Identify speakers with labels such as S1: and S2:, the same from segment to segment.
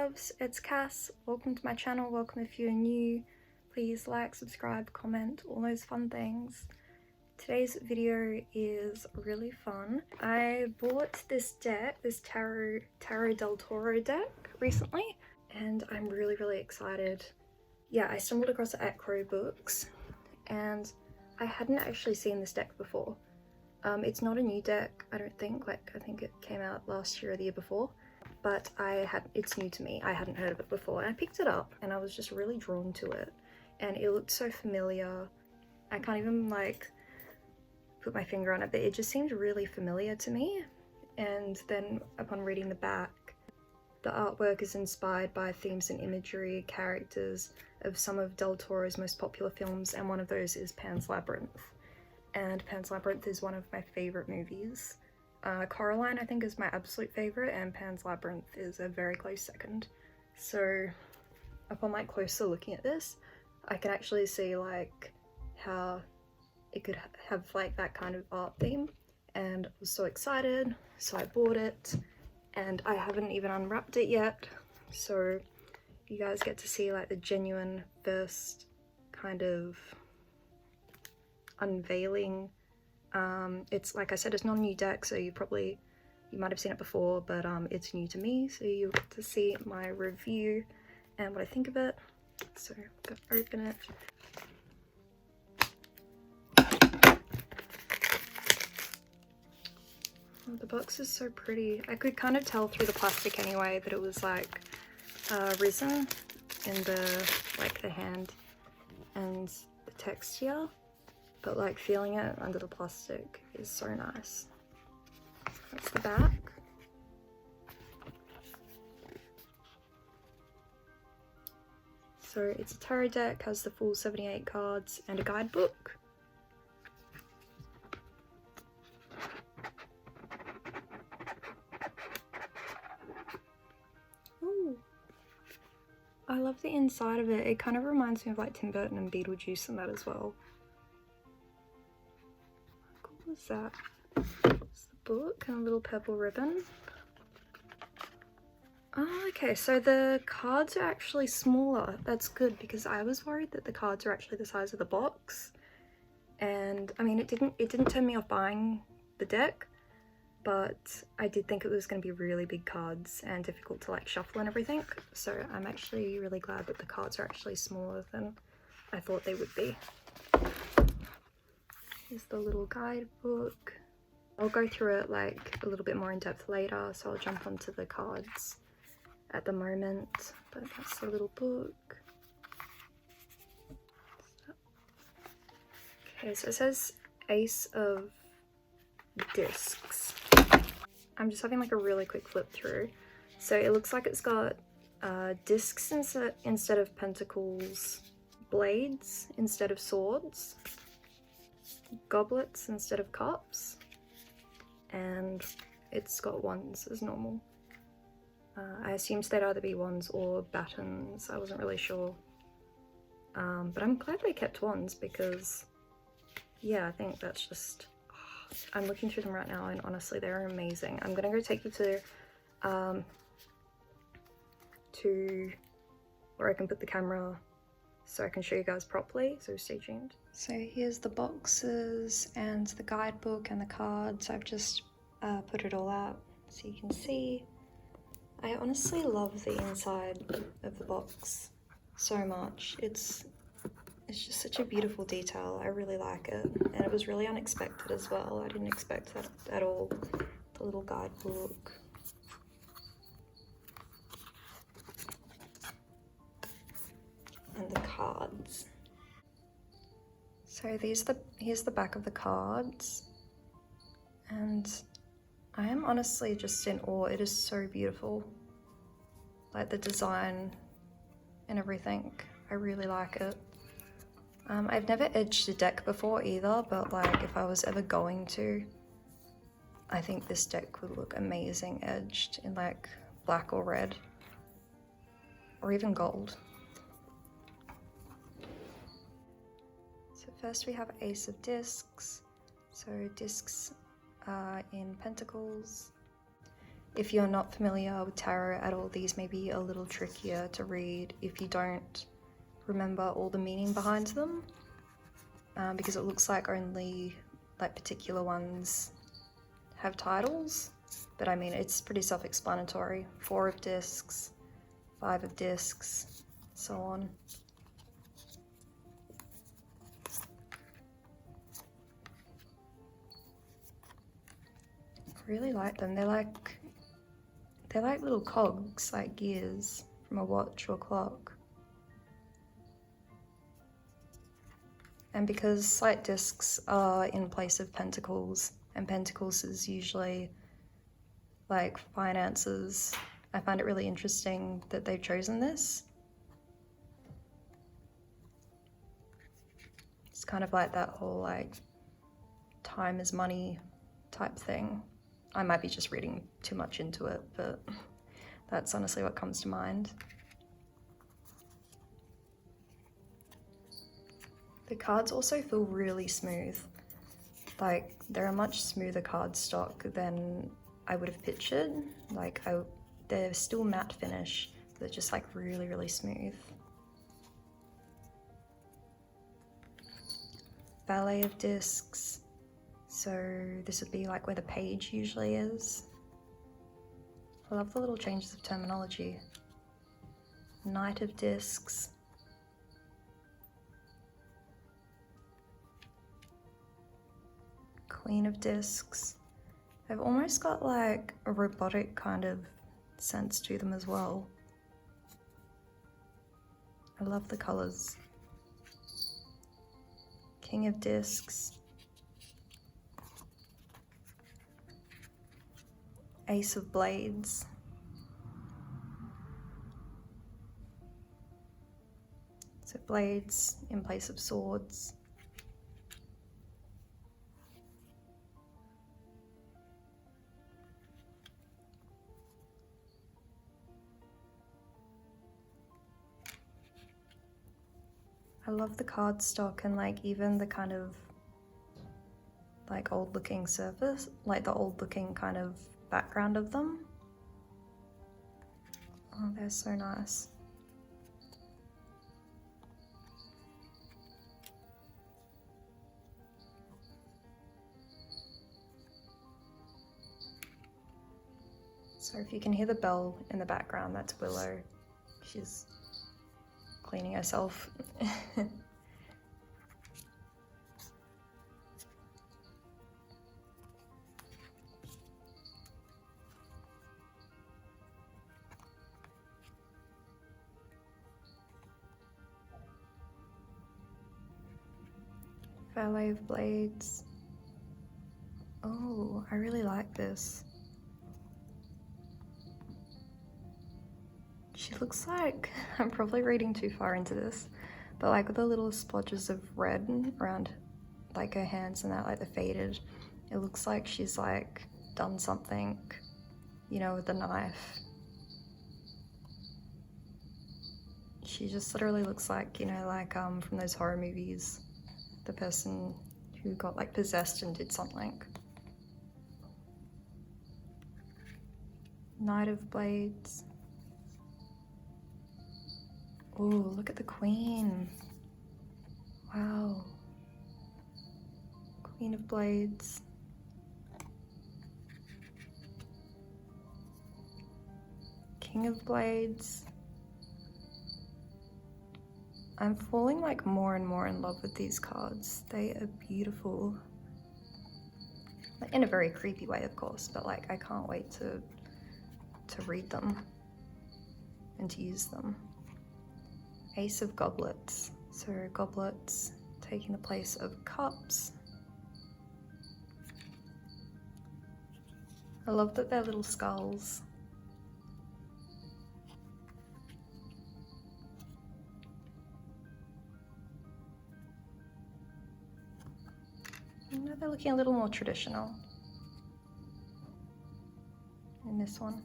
S1: loves, it's Cass. Welcome to my channel, welcome if you're new. Please like, subscribe, comment, all those fun things. Today's video is really fun. I bought this deck, this Tarotdeltoro deck recently, and I'm really excited. Yeah, I stumbled across it at Guidebook, and I hadn't actually seen this deck before. It's not a new deck, I don't think, I think it came out last year or the year before. But it's new to me. I hadn't heard of it before, and I picked it up and I was just really drawn to it, and it looked so familiar. I can't even put my finger on it, but it just seemed really familiar to me. And then upon reading the back, the artwork is inspired by themes and imagery, characters of some of Del Toro's most popular films, and one of those is Pan's Labyrinth. And Pan's Labyrinth is one of my favorite movies. Coraline I think is my absolute favorite, and Pan's Labyrinth is a very close second. So upon closer looking at this, I can actually see how it could have that kind of art theme, and I was so excited, so I bought it, and I haven't even unwrapped it yet, so you guys get to see the genuine first kind of unveiling. It's like I said, it's not a new deck, so you might have seen it before, but it's new to me, so you'll get to see my review and what I think of it. So I'm gonna open it. Oh, the box is so pretty. I could kind of tell through the plastic anyway that it was resin in the hand and the texture. But feeling it under the plastic is so nice. That's the back. So it's a tarot deck, has the full 78 cards and a guidebook. Ooh. I love the inside of it. It kind of reminds me of Tim Burton and Beetlejuice and that as well. What's that? It's the book and a little purple ribbon. Oh, okay, so the cards are actually smaller. That's good, because I was worried that the cards are actually the size of the box. And I mean, it didn't turn me off buying the deck, but I did think it was going to be really big cards and difficult to shuffle and everything. So I'm actually really glad that the cards are actually smaller than I thought they would be. Here's the little guidebook. I'll go through it a little bit more in depth later, so I'll jump onto the cards at the moment, but that's the little book. Okay, so it says Ace of Discs. I'm just having a really quick flip through. So it looks like it's got discs instead of pentacles, blades instead of swords, goblets instead of cups, and it's got wands as normal. I assumed they'd either be wands or batons. I wasn't really sure, but I'm glad they kept wands, because yeah, I think that's just I'm looking through them right now, and honestly they're amazing. I'm gonna go take you to where I can put the camera so I can show you guys properly, so stay tuned. So here's the boxes and the guidebook and the cards. I've just put it all out so you can see. I honestly love the inside of the box so much. It's just such a beautiful detail. I really like it, and it was really unexpected as well. I didn't expect that at all. The little guidebook. And the cards. So here's the back of the cards, and I am honestly just in awe. It is so beautiful, the design and everything. I really like it. I've never edged a deck before either, but if I was ever going to, I think this deck would look amazing edged in black or red, or even gold. So first we have Ace of Discs. So discs in pentacles. If you're not familiar with tarot at all, these may be a little trickier to read if you don't remember all the meaning behind them, because it looks like only like particular ones have titles, but I mean it's pretty self-explanatory. 4 of discs, 5 of discs, so on. I really like them. They're like little cogs, like gears from a watch or clock. And because slight discs are in place of pentacles, and pentacles is usually like finances, I find it really interesting that they've chosen this. It's kind of like that whole like time is money type thing. I might be just reading too much into it, but that's honestly what comes to mind. The cards also feel really smooth. Like, they're a much smoother card stock than I would have pictured. Like, they're still matte finish, but they're just like really, really smooth. Ballet of discs. So this would be like where the page usually is. I love the little changes of terminology. Knight of discs. Queen of discs. They've almost got like a robotic kind of sense to them as well. I love the colors. King of discs. Ace of blades. So blades in place of swords. I love the cardstock and like even the kind of like old looking surface, like the old looking kind of background of them. Oh, they're so nice. So if you can hear the bell in the background, that's Willow. She's cleaning herself. Ballet of blades. Oh, I really like this. She looks like, I'm probably reading too far into this, but like with the little splotches of red around like her hands and that, like the faded, it looks like she's like done something, you know, with the knife. She just literally looks like, you know, like from those horror movies, the person who got like possessed and did something. Knight of blades. Oh, look at the queen. Wow. Queen of blades. King of blades. I'm falling like more and more in love with these cards. They are beautiful. In a very creepy way, of course, but like I can't wait to read them and to use them. Ace of goblets. So goblets taking the place of cups. I love that they're little skulls. They're looking a little more traditional in this one.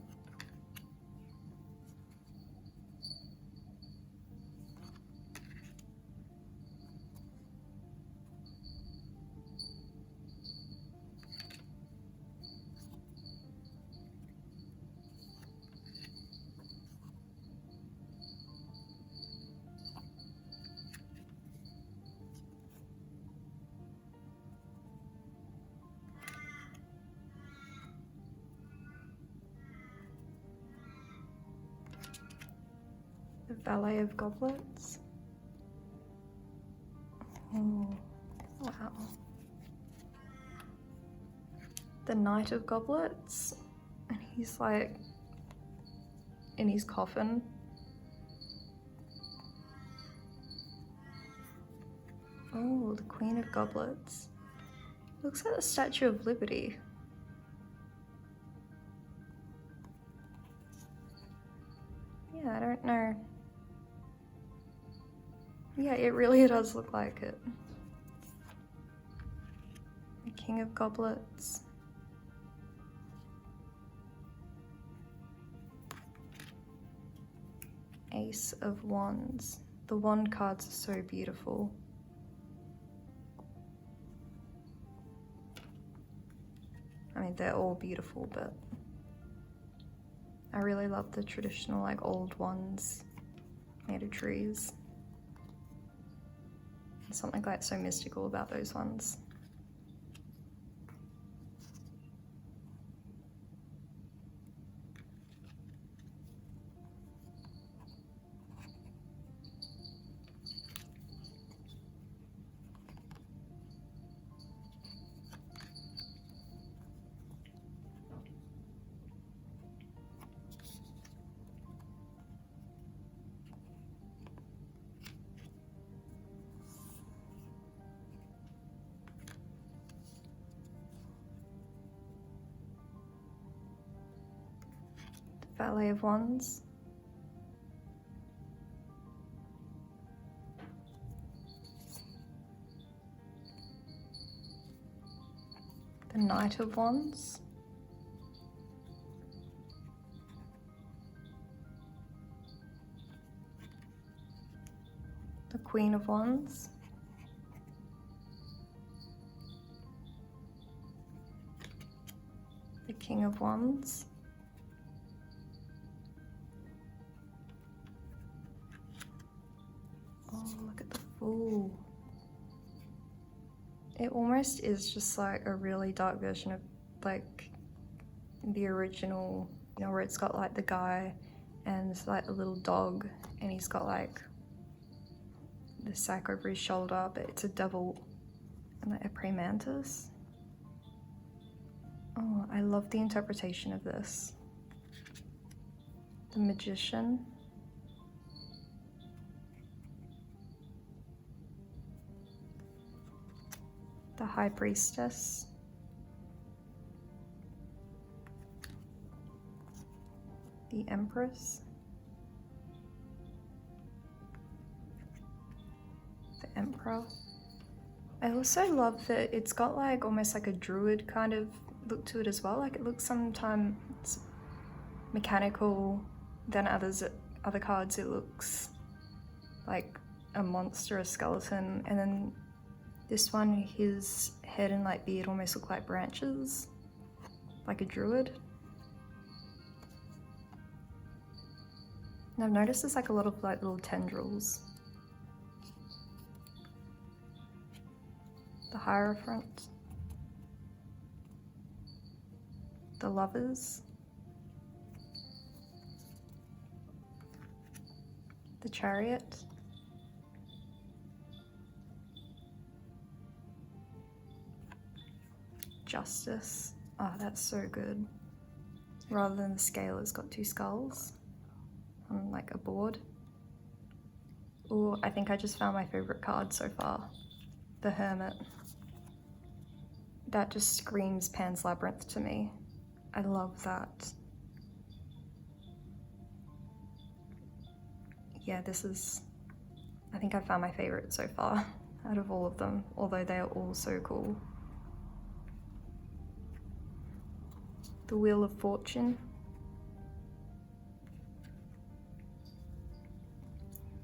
S1: Ballet of Goblets. Oh, wow. The Knight of Goblets, and he's like in his coffin. Oh, the Queen of Goblets. Looks like the Statue of Liberty. Yeah, I don't know. Yeah, it really does look like it. The King of Goblets. Ace of Wands. The wand cards are so beautiful. I mean, they're all beautiful, but I really love the traditional, like, old wands made of trees. There's something like so mystical about those ones. Valet of Wands. The Knight of Wands. The Queen of Wands. The King of Wands. Oh, look at the Fool. It almost is just like a really dark version of like the original, you know, where it's got like the guy and it's like a little dog and he's got like the sack over his shoulder, but it's a devil and like a praying mantis. Oh, I love the interpretation of this. The Magician. The High Priestess. The Empress. The Emperor. I also love that it's got like almost like a druid kind of look to it as well. Like it looks sometimes mechanical, then other cards it looks like a monster, a skeleton, and then this one, his head and like beard almost look like branches, like a druid. And I've noticed there's like a lot of like little tendrils. The Hierophant. The Lovers. The Chariot. Justice. Oh, that's so good. Rather than the scale, it's got two skulls on like a board. Oh, I think I just found my favorite card so far. The Hermit. That just screams Pan's Labyrinth to me. I love that. Yeah, this is, I think I found my favorite so far out of all of them, although they are all so cool. The Wheel of Fortune.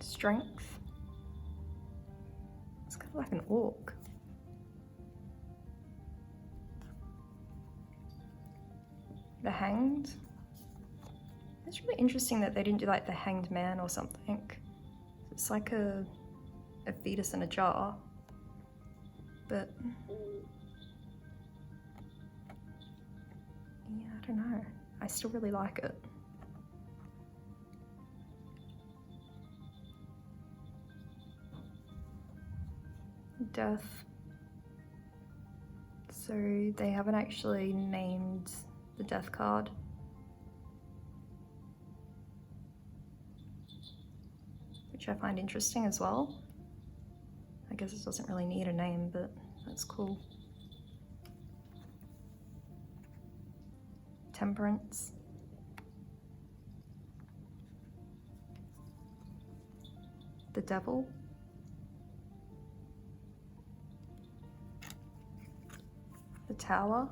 S1: Strength. It's kind of like an orc. The Hanged. It's really interesting that they didn't do like the Hanged Man or something. It's like a fetus in a jar, but yeah, I don't know. I still really like it. Death. So they haven't actually named the death card. Which I find interesting as well. I guess it doesn't really need a name, but that's cool. Temperance. The Devil. The Tower.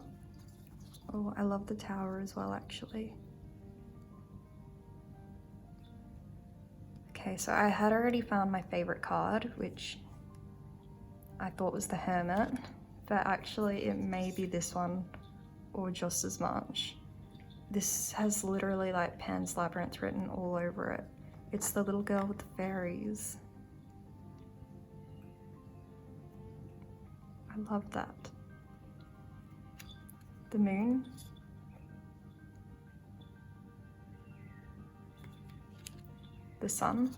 S1: Oh, I love the Tower as well, actually. Okay, so I had already found my favorite card, which I thought was the Hermit, but actually it may be this one or just as much. This has literally like Pan's Labyrinth written all over it. It's the little girl with the fairies. I love that. The Moon. The Sun.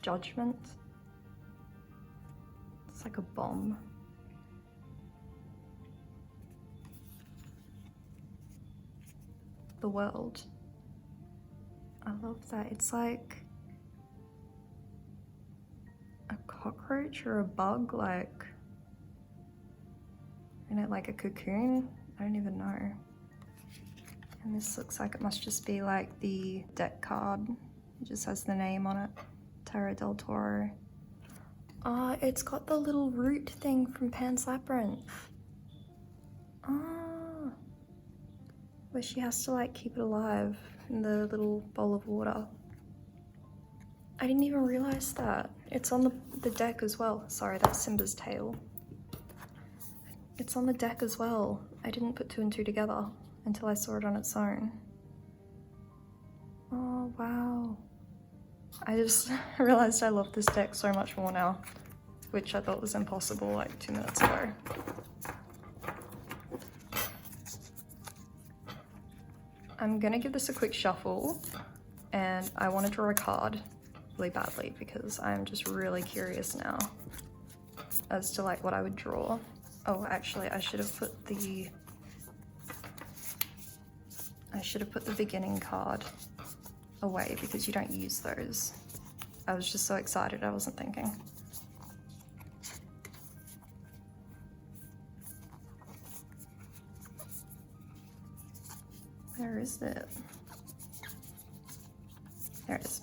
S1: Judgment. It's like a bomb. The World. I love that. It's like a cockroach or a bug, like in it, like a cocoon. I don't even know. And this looks like it must just be like the deck card. It just has the name on it. Tarotdeltoro. Ah, it's got the little root thing from Pan's Labyrinth. Ah, where she has to like keep it alive in the little bowl of water. I didn't even realize that. It's on the deck as well. Sorry, that's Simba's tail. It's on the deck as well. I didn't put two and two together until I saw it on its own. Oh, wow. I just realized I love this deck so much more now, which I thought was impossible like 2 minutes ago. I'm gonna give this a quick shuffle, and I want to draw a card really badly because I'm just really curious now as to like what I would draw. Oh, actually, I should have put the beginning card away because you don't use those. I was just so excited, I wasn't thinking. Where is it? There it is.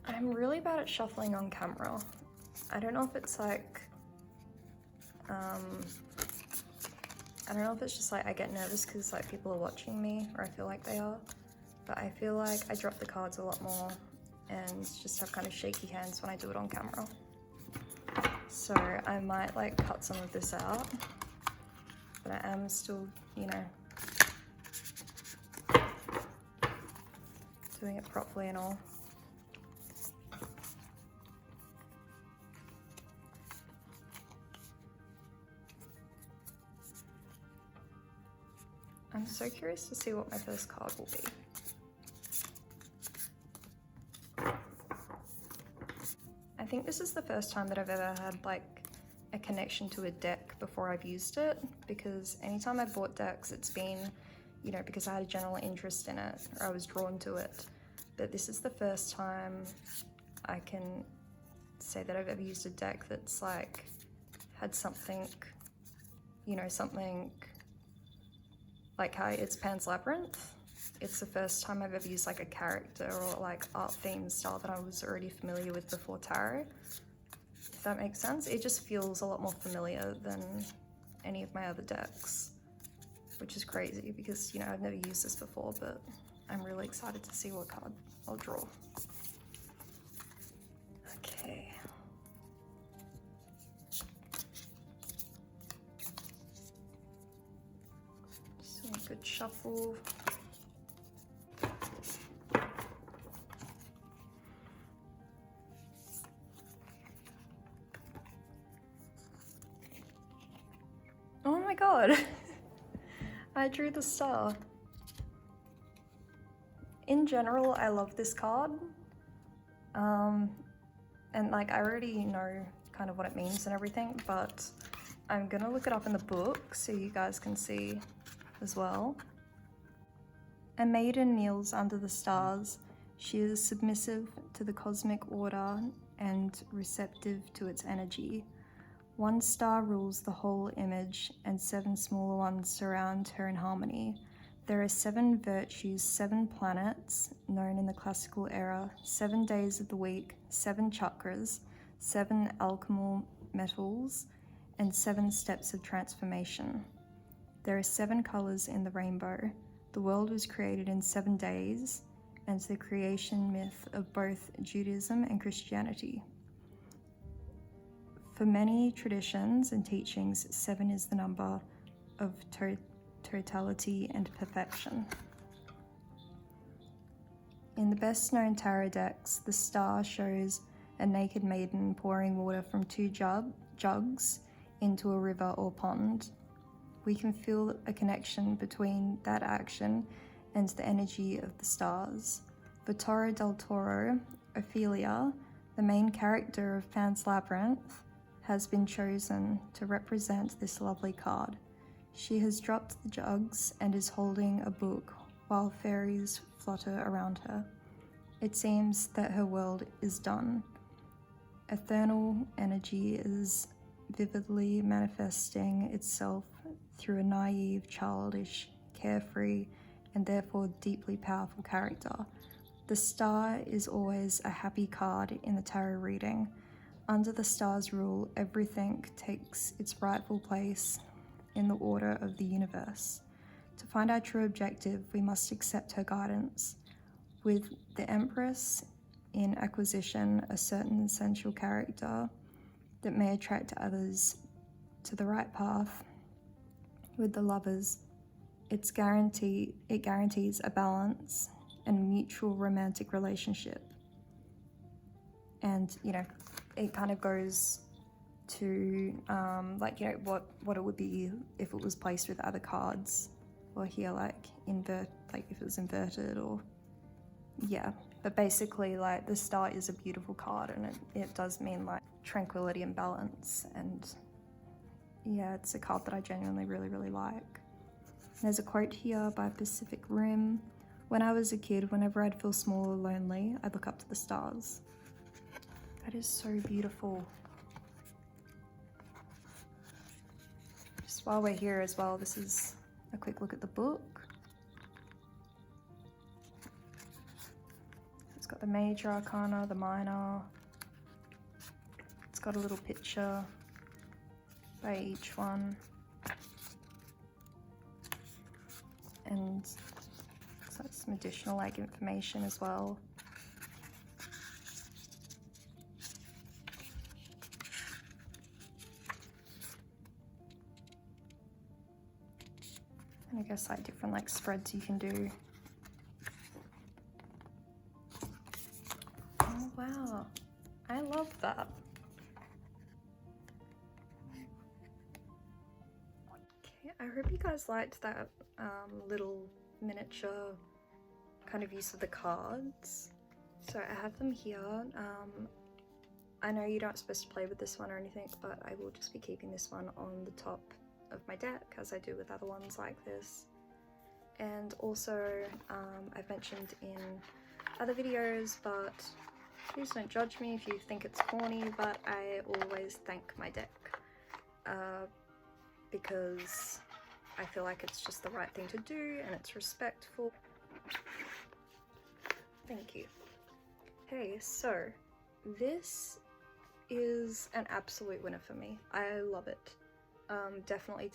S1: I'm really bad at shuffling on camera. I don't know if it's like, I don't know if it's just like I get nervous because like people are watching me, or I feel like they are, but I feel like I drop the cards a lot more and just have kind of shaky hands when I do it on camera. So I might like cut some of this out, but I am still, you know, doing it properly and all. I'm so curious to see what my first card will be. I think this is the first time that I've ever had like a connection to a deck before I've used it, because anytime I've bought decks, it's been, you know, because I had a general interest in it or I was drawn to it. But this is the first time I can say that I've ever used a deck that's like had something, you know, something like how it's Pan's Labyrinth. It's the first time I've ever used like a character or like art theme style that I was already familiar with before tarot, if that makes sense. It just feels a lot more familiar than any of my other decks. which is crazy because, you know, I've never used this before, but I'm really excited to see what card I'll draw. Okay. Just doing a good shuffle. Oh my god, I drew the star. In general, I love this card. And like, I already know kind of what it means and everything, but I'm gonna look it up in the book so you guys can see as well. A maiden kneels under the stars. She is submissive to the cosmic order and receptive to its energy. One star rules the whole image, and 7 smaller ones surround her in harmony. There are 7 virtues, 7 planets, known in the classical era, 7 days of the week, 7 chakras, 7 alchemical metals, and 7 steps of transformation. There are 7 colors in the rainbow. The world was created in 7 days, and the creation myth of both Judaism and Christianity. For many traditions and teachings, 7 is the number of totality and perfection. In the best known tarot decks, the star shows a naked maiden pouring water from 2 jugs into a river or pond. We can feel a connection between that action and the energy of the stars. For Tarotdeltoro, Ophelia, the main character of Pan's Labyrinth, has been chosen to represent this lovely card. She has dropped the jugs and is holding a book while fairies flutter around her. It seems that her world is done. Eternal energy is vividly manifesting itself through a naive, childish, carefree, and therefore deeply powerful character. The star is always a happy card in the tarot reading. Under the star's rule, everything takes its rightful place in the order of the universe. To find our true objective, we must accept her guidance. With the Empress in acquisition, a certain essential character that may attract others to the right path. With the Lovers, it guarantees a balance and mutual romantic relationship. And, you know, it kind of goes to like, you know, what it would be if it was placed with other cards, or here like if it was inverted, or yeah. But basically, like, the star is a beautiful card, and it does mean like tranquility and balance, and yeah, it's a card that I genuinely really like. There's a quote here by Pacific Rim: "When I was a kid, whenever I'd feel small or lonely, I'd look up to the stars." That is so beautiful. Just while we're here as well, this is a quick look at the book. It's got the major arcana, the minor. It's got a little picture by each one. And so some additional like information as well. And I guess like different like spreads you can do. Oh wow, I love that. Okay, I hope you guys liked that little miniature kind of use of the cards. So I have them here. I know you're not supposed to play with this one or anything, but I will just be keeping this one on the top of my deck, as I do with other ones like this. And also, I've mentioned in other videos, but please don't judge me if you think it's corny, but I always thank my deck because I feel like it's just the right thing to do and it's respectful. Thank you. Okay, so this is an absolute winner for me. I love it. Definitely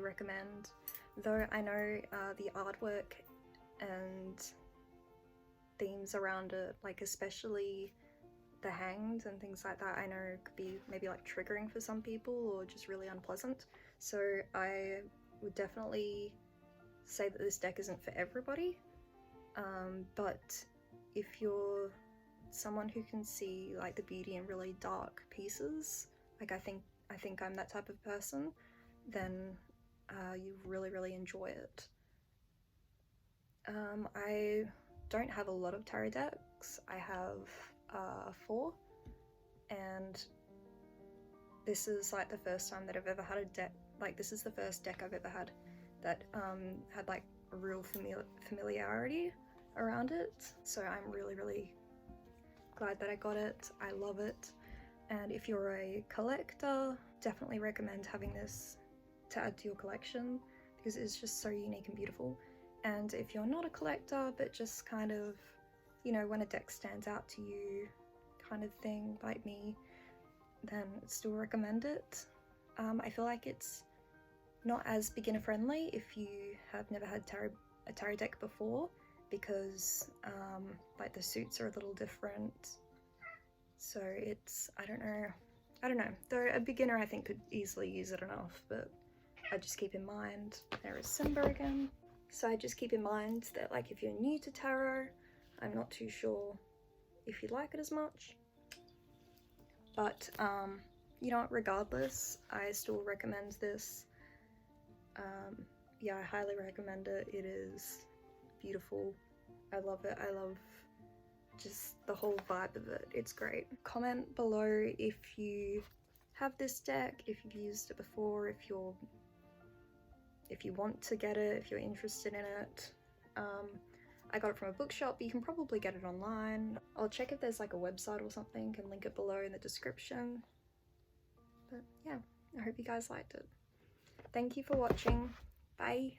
S1: recommend. though I know the artwork and themes around it, like especially the hanged and things like that, I know could be maybe like triggering for some people or just really unpleasant. So I would definitely say that this deck isn't for everybody, but if you're someone who can see like the beauty in really dark pieces, like I think I'm that type of person, then you really enjoy it. I don't have a lot of tarot decks. I have 4, and this is like the first time that I've ever had a deck, like this is the first deck I've ever had that had like a real familiarity around it. So I'm really glad that I got it. I love it. And if you're a collector, definitely recommend having this to add to your collection because it's just so unique and beautiful. And if you're not a collector but just kind of, you know, when a deck stands out to you kind of thing like me, then still recommend it. I feel like it's not as beginner friendly if you have never had a tarot deck before, because like the suits are a little different. So it's, I don't know, though a beginner I think could easily use it enough, but I just keep in mind, there is Simba again. So I just keep in mind that like if you're new to tarot, I'm not too sure if you'd like it as much, but you know, regardless, I still recommend this. Yeah, I highly recommend it. It is beautiful. I love it. I love just the whole vibe of it. It's great. Comment below if you have this deck, if you've used it before, if you want to get it, if you're interested in it. I got it from a bookshop, but you can probably get it online. I'll check if there's like a website or something, and link it below in the description. But yeah, I hope you guys liked it. Thank you for watching. Bye.